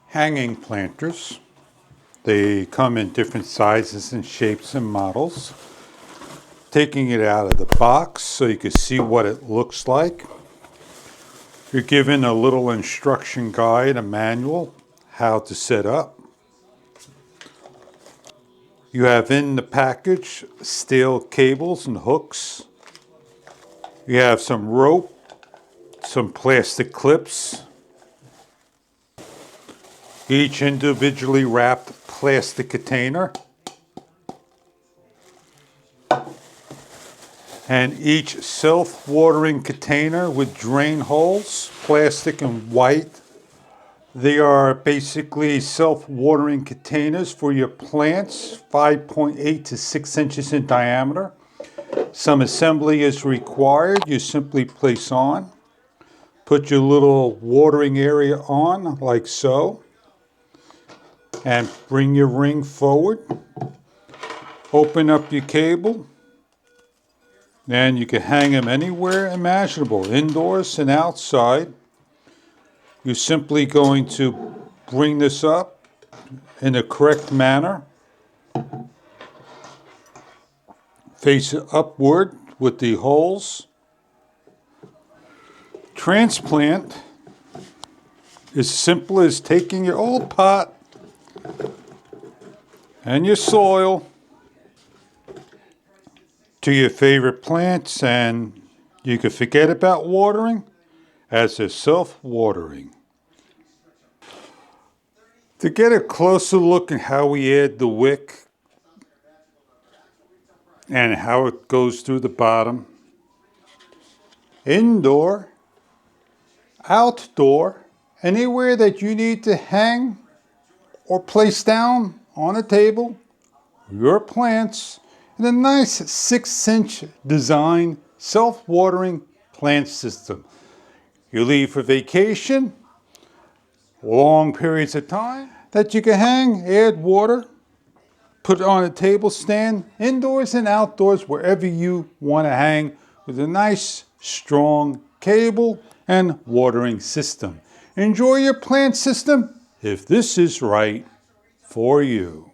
hanging planters. They come in different sizes and shapes and models. Taking it out of the box so you can see what it looks like. You're given a little instruction guide, a manual, how to set up. You have in the package steel cables and hooks. You have some rope, some plastic clips, each individually wrapped plastic container, and each self-watering container with drain holes, plastic and white. They are basically self-watering containers for your plants, 5.8 to 6 inches in diameter. Some assembly is required. You simply place on. Put your little watering area on, like so. And bring your ring forward. Open up your cable. And you can hang them anywhere imaginable, indoors and outside. You're simply going to bring this up in the correct manner. Face it upward with the holes. Transplant is simple as taking your old pot and your soil to your favorite plants, and you can forget about watering as they're self-watering. To get a closer look at how we add the wick and how it goes through the bottom, indoor, outdoor, anywhere that you need to hang or place down on a table your plants in a nice 6-inch design self-watering plant system. You leave for vacation, long periods of time that you can hang, add water, put it on a table stand, indoors and outdoors, wherever you want to hang, with a nice strong cable and watering system. Enjoy your plant system if this is right for you.